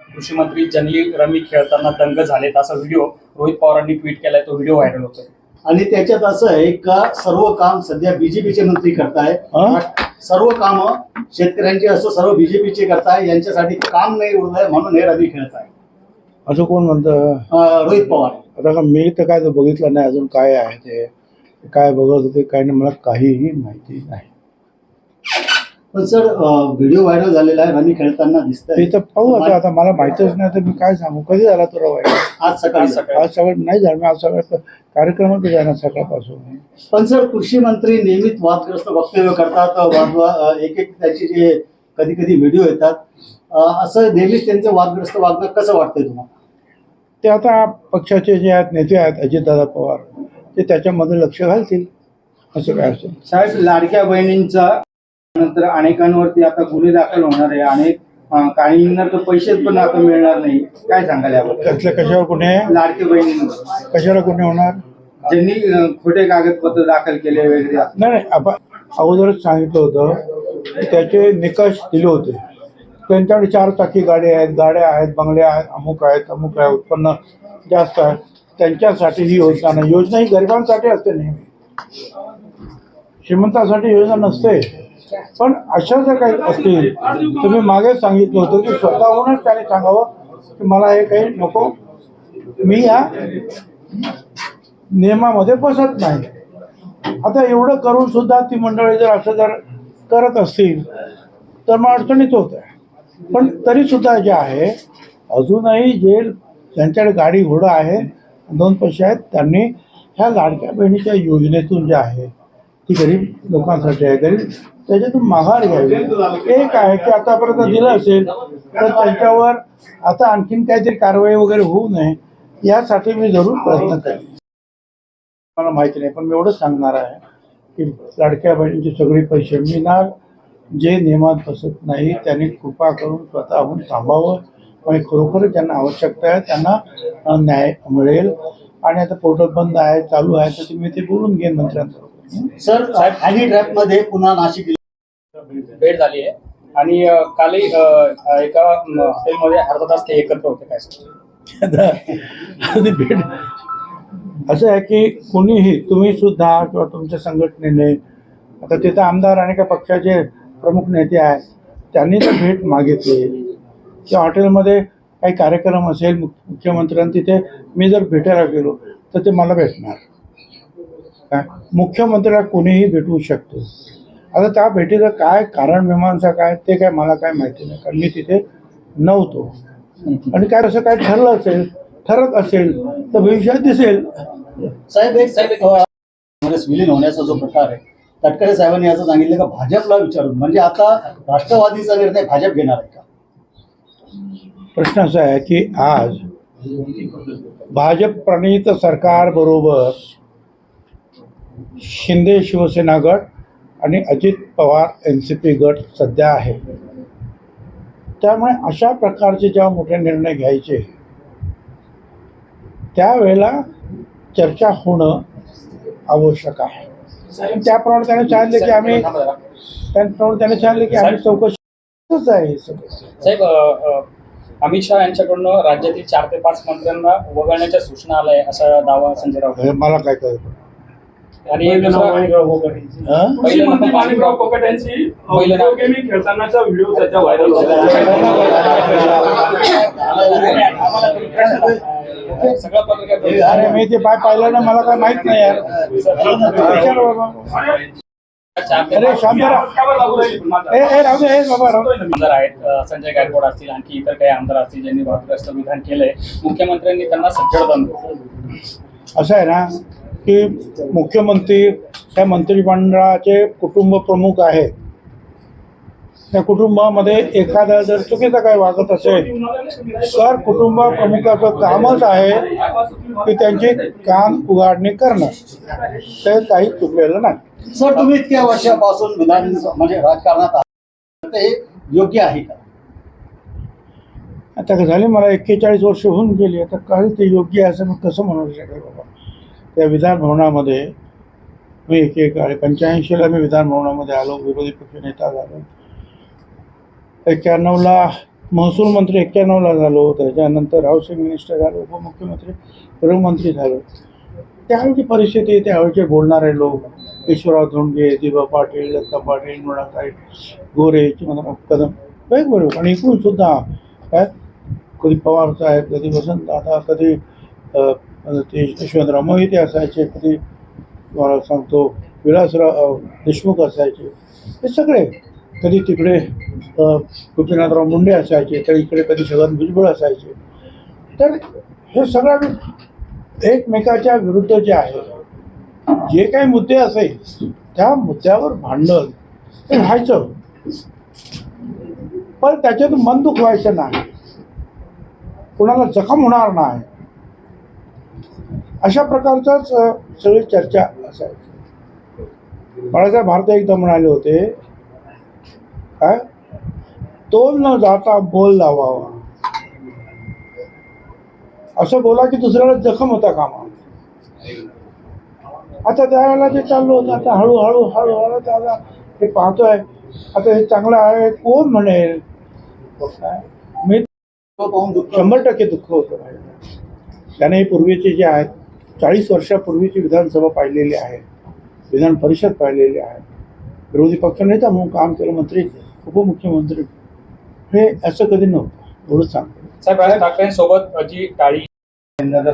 कृषी मंत्री जंगली रमी खेळताना दंग झालेत असा व्हिडिओ रोहित पवारांनी ट्विट केलाय. तो व्हिडिओ व्हायरल होतोय. आणि त्याच्यात असं आहे का सर्व काम सध्या बीजेपीचे मंत्री करताय. सर्व काम शेतकऱ्यांचे असं सर्व बीजेपीचे करताय. यांच्यासाठी काम नाही उरलंय म्हणून हे रमी खेळत आहे असं कोण म्हणतं? रोहित पवार. आता का मी तर काय बघितलं नाही अजून काय आहे ते काय बघत होते काय नाही मला काहीही माहिती नाही. पण सर व्हिडिओ व्हायरल झालेला आहे रमी खेळताना दिसतंय. ते तर पाहू आता मला माहितच नाही तर मी काय सांगू. कधी झाला तो व्हायरल? आज सकाळी. आज सगळं नाही झालं. आज सगळं कार्यक्रमातच आहे ना सकाळपासून. पण सर कृषी मंत्री नेहमीच वादग्रस्त वक्तव्य करतात. एक त्याचे जे कधी कधी व्हिडिओ येतात असं नेहमीच त्यांचं वादग्रस्त वागणं कसं वाटतंय तुम्हाला? ते आता पक्षाचे जे आहेत नेते आहेत अजितदादा पवार ते त्याच्यामध्ये लक्ष घालतील असं काय असेल. साहेब लाडक्या बहिणींचा नंतर अनेकांवरती आता गुन्हे दाखल होणार आहे. अनेक काहींना तर पैसेच पण आता मिळणार नाही. काय सांगाल याबद्दल? कशावर गुन्हे? लाडक्या बहिणींवर कशाला गुन्हे होणार? ज्यांनी खोटे कागदपत्र दाखल केले वगैरे. नाही आपण अगोदरच सांगितलं होतं की त्याचे निकष दिले होते. त्यांच्याकडे 4 चाकी गाड्या आहेत बंगले आहेत अमुक आहे उत्पन्न जास्त आहे त्यांच्यासाठी ही योजना नाही. योजना ही गरिबांसाठी असते नेहमी श्रीमंतासाठी योजना नसते. पण अशा जर काही असतील तुम्ही मागे सांगितलं होतं की स्वतःहूनच त्याने सांगावं की मला हे काही नको मी या नियमामध्ये बसत नाही. आता एवढं करून सुद्धा ती मंडळी जर असं जर करत असतील तर मग अडचणीत होत आहे. पण तरी सुद्धा जे आहे अजूनही जे ज्यांच्याकडे गाडी घोडं आहे 2 पैसे आहेत त्यांनी ह्या लाडक्या बहिणीच्या योजनेतून जे आहे ती गरीब लोकांसाठी आहे. गरीब त्याच्यातून माघार घ्यावी. एक आहे की आतापर्यंत दिलं असेल तर त्यांच्यावर आता आणखीन काहीतरी कारवाई वगैरे होऊ नये यासाठी मी जरूर प्रयत्न करेन. मला माहिती नाही पण मी एवढंच सांगणार आहे की लाडक्या बहिणीचे सगळे पैसे मिळणार. जे नियमात बसत नाही त्यांनी कृपा करून स्वतःहून थांबावं. म्हणजे खरोखर ज्यांना आवश्यकता आहे त्यांना न्याय मिळेल. आणि आता पोर्टल बंद आहे चालू आहे तर तुम्ही ते बोलून घेईन मंत्र्यांबरोबर. सर हॅनी ट्रॅपमध्ये पुन्हा नाशिक भेट झाली आहे आणि कालही एका हॉटेलमध्ये अर्धा तास ते एकत्र होते. काय भेट असं आहे की कोणीही तुम्ही सुद्धा किंवा तुमच्या संघटनेने आता तिथं आमदार आणि का पक्षाचे प्रमुख नेते आहेत त्यांनी तर भेट मागितली किंवा हॉटेलमध्ये काही कार्यक्रम असेल मुख्यमंत्र्यांना तिथे मी जर भेटायला गेलो तर ते मला भेटणार. काय मुख्यमंत्र्याला कोणीही भेटू शकतो. आता त्या भेटीचं काय कारण मीमांसा काय ते काय मला काय माहिती नाही कारण मी तिथे नव्हतो. आणि काय असं काय ठरत असेल तर भविष्यात दिसेल. साहेब विलीन होण्याचा जो प्रकार आहे तटकरे साहेबांनी असं सांगितलं का भाजपला विचारून म्हणजे आता राष्ट्रवादीचा निर्णय भाजप घेणार आहे का? प्रश्न असा आहे की आज भाजप प्रणीत सरकार बरोबर शिंदे शिवसेना गट आणि अजित पवार NCP गट सध्या आहे. त्यामुळे अशा प्रकारचे जेव्हा मोठे निर्णय घ्यायचे त्यावेळेला चर्चा होणं आवश्यक आहे. त्याप्रमाणे त्याने सांगितलं की आम्ही चौकशीच आहे. साहेब अमित शहा यांच्याकडून राज्यातील 4 ते 5 मंत्र्यांना वगळण्याच्या सूचना आल्या असा दावा संजय राऊत. मला काय कळतं. आणि कृषी मंत्री माणिकराव कोकाटे यांची खेळतानाचा व्हिडिओ सध्या व्हायरल होत अरे मी ते पाहिलं ना मला काय माहित नाही यार. अरे आमदार आहेत संजय गायकवाड असतील आणखी इतर काही आमदार असतील ज्यांनी वादग्रस्त विधान केलंय. मुख्यमंत्र्यांनी त्यांना सज्जड बांधलं. असं आहे ना की मुख्यमंत्री त्या मंत्रिमंडळाचे कुटुंब प्रमुख आहेत. त्या कुटुंबामध्ये एखादा जर चुकीचं काही वागत असेल तर कुटुंब प्रमुखाचं कामच आहे की त्यांची कान उघडणी करणं. ते काही चुकलेलं नाही. सर तुम्ही इतक्या वर्षापासून विधान म्हणजे राजकारणात आहात हे योग्य आहे का? आता झाले मला 41 वर्ष होऊन गेली. आता काही ते योग्य आहे असं मी कसं म्हणू शकेल बाबा. त्या विधान भवनामध्ये मी 85ला मी विधान भवनामध्ये आलो. विरोधी पक्ष नेता झालो. 91ला महसूल मंत्री 91ला झालो, त्याच्यानंतर हाऊसिंग मिनिस्टर झालो, उपमुख्यमंत्री गृहमंत्री झालो. त्यावेळची परिस्थिती, त्यावेळचे बोलणारे लोक, ईश्वरराव धोंडगे, दिबा पाटील, दत्ता पाटील, मृणाताई गोरे, चिमणराव कदम, वेगवेगळे. आणि इकडून सुद्धा काय कधी पवार साहेब, कधी वसंत दादा, कधी ते यशवंतराव मोहिते असायचे, कधी तुम्हाला सांगतो विलासराव देशमुख असायचे. हे सगळे कधी तिकडे गोपीनाथराव मुंडे असायचे, तर इकडे कधी छगन भुजबळ असायचे. तर हे सगळं एकमेकाच्या विरुद्ध जे आहे, जे काही मुद्दे असेल त्या मुद्द्यावर भांडण हे व्हायचं, पण त्याच्यातून मन दुखवायचं नाही, कोणाला जखम होणार नाही, अशा प्रकारचाच सगळी चर्चा असायची. बाळासाहेब भारती एकदा म्हणाले होते काय, तोल न जाता बोल लावावा. असं बोला की दुसऱ्याला जखम होता कामा. आता त्यावेळेला ते चाललं होतं. आता हळूहळू हळूहळू त्याला हे पाहतोय, आता हे चांगलं आहे कोण म्हणेल. मी 100% दुःख होतं. त्याने पूर्वीचे जे आहेत 40 वर्षापूर्वीची विधानसभा पाहिलेली आहे, विधान परिषद पाहिलेली आहे, विरोधी पक्षनेता म्हणून काम केलं, मंत्री उपमुख्यमंत्री. हे असं कधी नव्हतं, एवढंच सांगतो. साहेब, राज ठाकरेंसोबत जी टाळी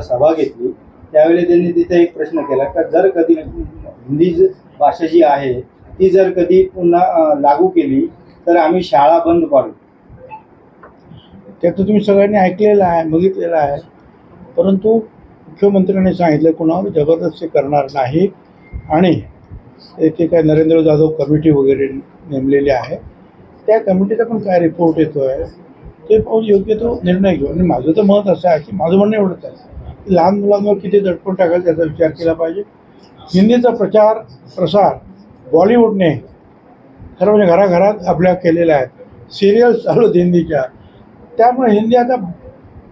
सभा घेतली त्यावेळी त्यांनी तिथे एक प्रश्न केला का जर कधी हिंदी भाषा जी आहे ती जर कधी पुन्हा लागू केली तर आम्ही शाळा बंद पाडू. त्याचं तुम्ही सगळ्यांनी ऐकलेलं आहे, बघितलेलं आहे. परंतु मुख्यमंत्र्यांनी सांगितलं कोणावर जबरदस्ती करणार नाही. आणि ते काय नरेंद्र जाधव कमिटी वगैरे नेमलेली आहे, त्या कमिटीचा पण काय रिपोर्ट येतो आहे ते पाहून योग्य तो निर्णय घेऊ. आणि माझं तर मत असं आहे की माझं म्हणणं एवढंच आहे की लहान मुलांवर किती दडपण टाकायचं त्याचा विचार केला पाहिजे. हिंदीचा प्रचार प्रसार बॉलिवूडने खरं म्हणजे घराघरात आपल्या केलेल्या आहेत, सिरियल्स चालू हिंदीच्या. त्यामुळे हिंदी आता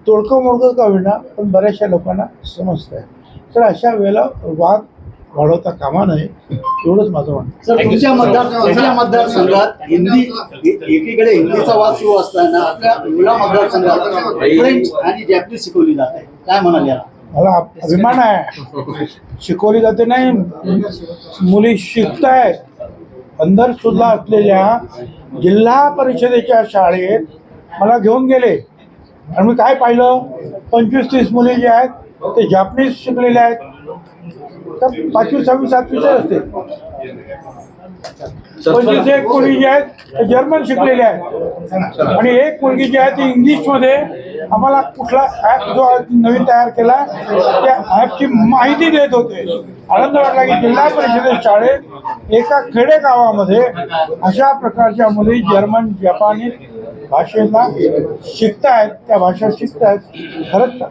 तोडकं मोडकं का होईना पण बऱ्याचशा लोकांना समजतं आहे. तर अशा वेळेला वाद वाढवता कामा नये, एवढंच माझं म्हणणं. सर, तुमच्या मतदारसंघात हिंदी एकीकडे हिंदीचा वाद सुरू असताना आपल्या मुला मतदारसंघात फ्रेंच आणि जॅपनीज शिकवली जाते, काय म्हणाल याला? मला अभिमान आहे. शिकवली जाते नाही, मुली शिकत आहेत. अंदर सुद्धा असलेल्या जिल्हा परिषदेच्या शाळेत मला घेऊन गेले आणि मी काय पाहिलं, 25-30 मुली जे आहेत ते जॅपनीज शिकलेले आहेत. तर 5वी 6वी 7वीचे असते. 25 मुली जे आहेत ते जर्मन शिकलेले आहेत. आणि एक मुलगी जी आहे ती इंग्लिशमध्ये आम्हाला कुठला ॲप जो नवीन तयार केला त्या ॲपची माहिती देत होते. आनंद वाटला की जिल्हा परिषदेच्या शाळेत एका खेडेगावामध्ये अशा प्रकारच्या मुली जर्मन जपानी भाषेला शिकतायत, त्या भाषा शिकतायत. खरंच